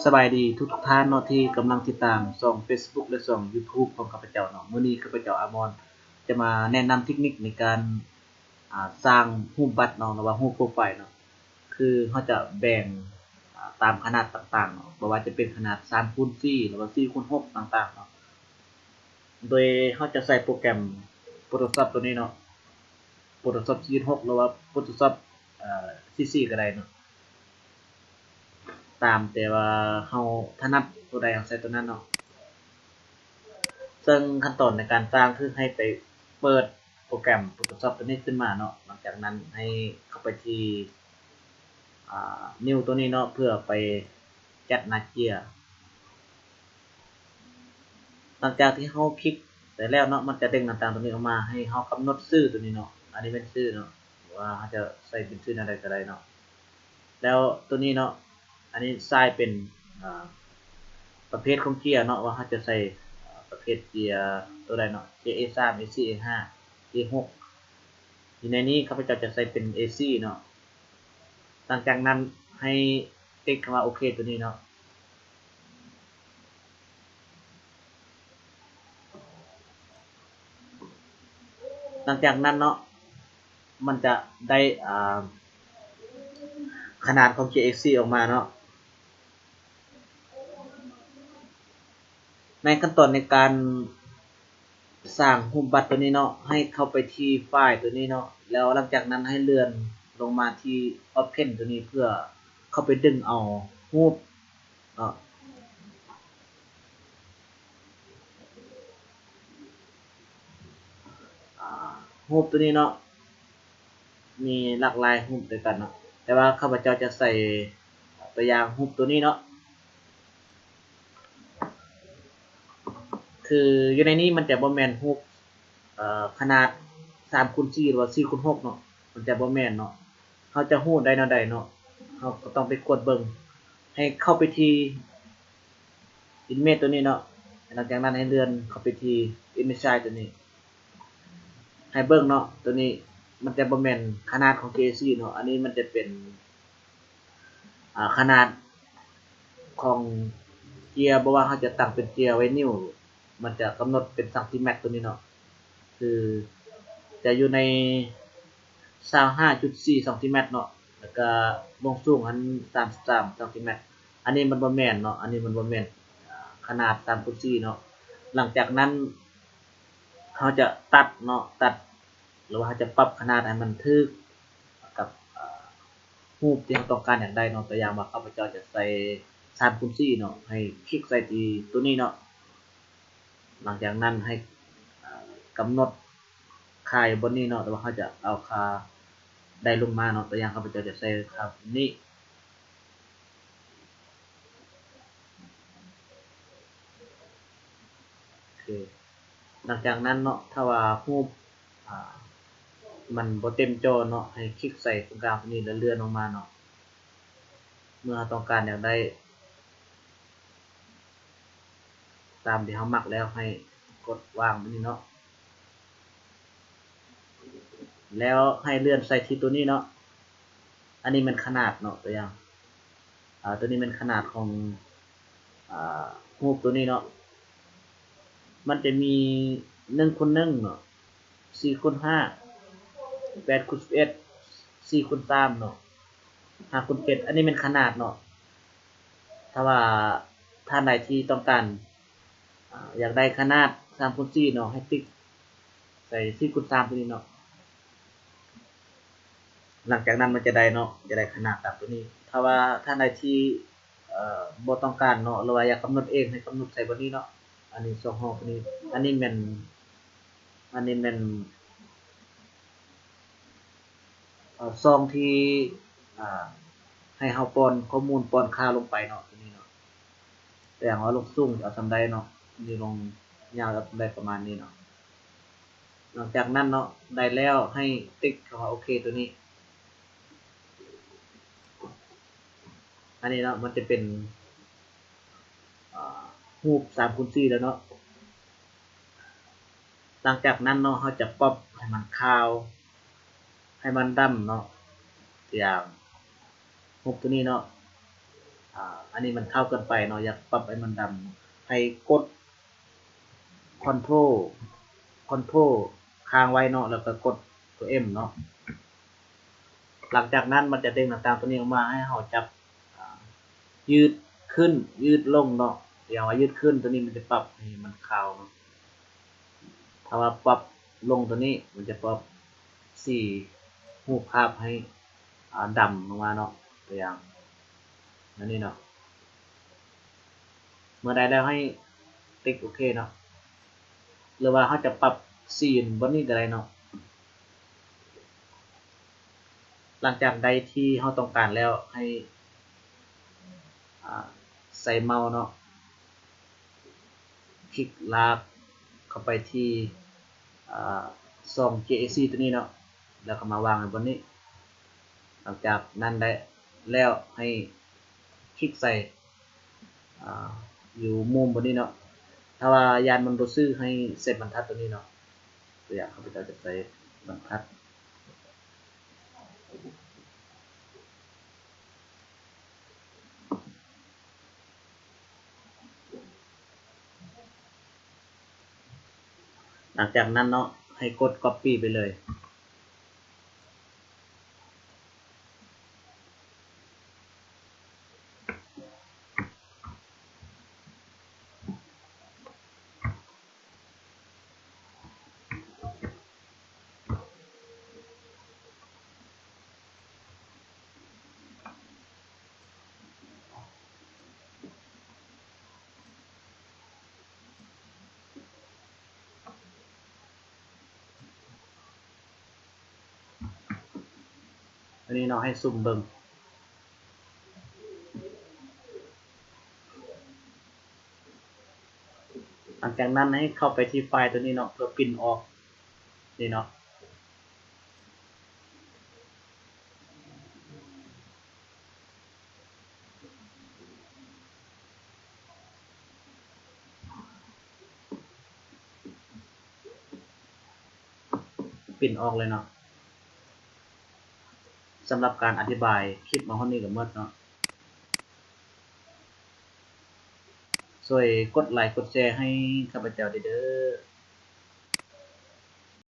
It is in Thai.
สบายดีทุกท่านเนาะที่กำลังติดตามช่อง Facebook และช่อง YouTube ของข้าพเจ้าเนาะมื้อนี้ข้าพเจ้าอามรจะมาแนะนำเทคนิคในการสร้างรูปบัตรเนาะหรือว่ารูปโปรไฟล์เนาะคือเขาจะแบ่งตามขนาดต่างๆเนาะบ่ว่าจะเป็นขนาด3x4หรือว่า4x6ต่างๆเนาะโดยเขาจะใส่โปรแกรม Photoshop ตัวนี้เนาะ Photoshop 4.6หรือว่า Photoshop 4.4ก็ได้เนาะตามแต่ว่าเราถนัดตัวใดเราใช้ตัวนั้นเนาะซึ่งขั้นตอนในการสร้างคือให้ไปเปิดโปรแกรม Photoshop ตัวนี้ขึ้นมาเนาะหลังจากนั้นให้เข้าไปที่นิ้วตัวนี้เนาะเพื่อไปจัดหน้าเกียร์หลังจากที่เราคลิกเสร็จแล้วเนาะมันจะเด้งหน้าต่างตัวนี้ออกมาให้เรากำหนดชื่อตัวนี้เนาะอันนี้เป็นชื่อเนาะว่าเราจะใส่เป็นชื่ออะไรก็ได้เนาะแล้วตัวนี้เนาะอันนี้ใส่เป็นประเภทของเกียร์เนาะว่าเราจะใส่ประเภทเกียร์ตัวใดเนาะ A3 A4 A5 A6 อยู่ในนี้ข้าพเจ้าจะใส่เป็น AC เนาะหลังจากนั้นให้ติ๊กคำว่าโอเคตัวนี้เนาะหลังจากนั้นเนาะมันจะได้ขนาดของ KXC ออกมาเนาะในขั้นตอนในการสร้างรูปบัตรตัวนี้เนาะให้เข้าไปที่ไฟล์ตัวนี้เนาะแล้วหลังจากนั้นให้เลื่อนลงมาที่ Open ตัวนี้เพื่อเข้าไปดึงเอารูปเนาะรูปตัวนี้เนาะมีหลากหลายรูปด้วยกันเนาะแต่ว่าข้าพเจ้าจะใส่ตัวอย่างรูปตัวนี้เนาะคืออยู่ในนี้มันจะบ่แม่นรูปขนาด3x4หรือว่า4x6เนาะมันจะบ่แม่นเนาะเขาจะฮู้ได้แนวใดเนาะเขาก็ต้องไปกดเบิ่งให้เข้าไปที่ image ตัวนี้เนาะหลังจากนั้นให้เลื่อนเข้าไปที่ image ตัวนี้ให้เบิ่งเนาะตัวนี้มันจะบ่แม่นขนาดของ JC เนาะอันนี้มันจะเป็นขนาดของเกียร์บ่ว่าเขาจะตั้งเป็นเกียร์ไว้นิ้วมันจะกำหนดเป็นเซนติเมตรตัวนี้เนาะคือจะอยู่ใน25.4 เซนติเมตรเนาะแล้วก็วงสูงอัน33 เซนติเมตรอันนี้มันบ่แม่นเนาะอันนี้มันบ่แม่นขนาด3.4เนาะหลังจากนั้นเขาจะตัดเนาะตัดหรือว่าเขาจะปรับขนาดให้มันถึกกับรูปที่เราต้องการอย่างใดเนาะตัวอย่างว่าข้าพเจ้าจะใส่3x4เนาะให้คลิกใส่ที่ตัวนี้เนาะหลังจากนั้นให้กำหนดค่าอยู่บนนี้เนาะแต่ว่าเขาจะเอาค่าได้ลงมาเนาะตัวอย่างข้าพเจ้าจะใส่ครับนี่โอเคหลังจากนั้นเนาะถ้าว่ารูปมันบ่เต็มจอเนาะให้คลิกใส่ตรงกลางตรงนี้แล้วเลื่อนลงมาเนาะเมื่อต้องการอยากได้ตามที่เรามักแล้วให้กดวางตรงนี้เนาะแล้วให้เลื่อนใส่ที่ตัวนี้เนาะอันนี้มันขนาดเนาะตัวอย่างตัวนี้เป็นขนาดของรูปตัวนี้เนาะมันจะมี1x1เนาะ4x5 8x11 4x3เนาะ5x7อันนี้เป็นขนาดเนาะถ้าว่าท่านใดที่ต้องการอยากได้ขนาด3x4เนาะให้ติ๊กใส่4x3ตัวนี้เนาะหลังจากนั้นมันจะได้เนาะจะได้ขนาดตามตัวนี้ถ้าว่าท่านใดที่บ่ต้องการเนาะหรือว่าอยากกำหนดเองให้กำหนดใส่บนนี้เนาะอันนี้2ห้องนี้อันนี้แม่นซองที่ให้เฮาป้อนข้อมูลป้อนค่าลงไปเนาะตัวนี้เนาะแต่อย่างว่าลงสูงเอาสำใดเนาะนี่ลงยาวเอาได้ประมาณนี้เนาะหลังจากนั้นเนาะได้แล้วให้ติ๊กคำว่าโอเคตัวนี้อันนี้เนาะมันจะเป็นรูป3x4แล้วเนาะหลังจากนั้นเนาะเขาจะป๊อปให้มันขาวให้มันดำเนาะอย่างรูปตัวนี้เนาะ อันนี้มันเข้าเกินไปเนาะอยากปรับให้มันดำให้กด Control Control ค้างไว้เนาะแล้วก็กดตัว M เนาะหลังจากนั้นมันจะเด้งหน้าต่างตัวนี้ออกมาให้เราจับยืดขึ้นยืดลงเนาะอย่างว่ายืดขึ้นตัวนี้มันจะปรับให้มันเข้าเนาะถ้าว่าปรับลงตัวนี้มันจะปรับสีรูปภาพให้ดำลงมาเนาะตัวอย่างอันนี้เนาะเมื่อใดแล้วให้ติ๊กโอเคเนาะหรือว่าเขาจะปรับสีบนนี้ก็ได้เนาะหลังจากใดที่เขาต้องการแล้วให้ใส่เมาส์เนาะคลิกลากเข้าไปที่ซอง JAC ตัวนี้เนาะแล้วก็มาวางบนนี้หลังจากนั้นได้แล้วให้คลิกใส่อยู่มุมบนนี้เนาะถ้าว่ายานมันบ่ซื้อให้เซตบรรทัดตัวนี้เนาะตัวอย่างข้าพเจ้าจะใส่บรรทัดหลังจากนั้นเนาะให้กด Copy ไปเลยอันนี้เนาะให้ซุ่มเบิ่งหลังจากนั้นให้เข้าไปที่ไฟล์ตัวนี้เนาะเพื่อพิมพ์ออกนี่เนาะพิมพ์ออกเลยเนาะสำหรับการอธิบายคลิปมาฮอดนี้ก็หมดเนาะช่วยกดไลค์กดแชร์ให้ข้าพเจ้าเด้อ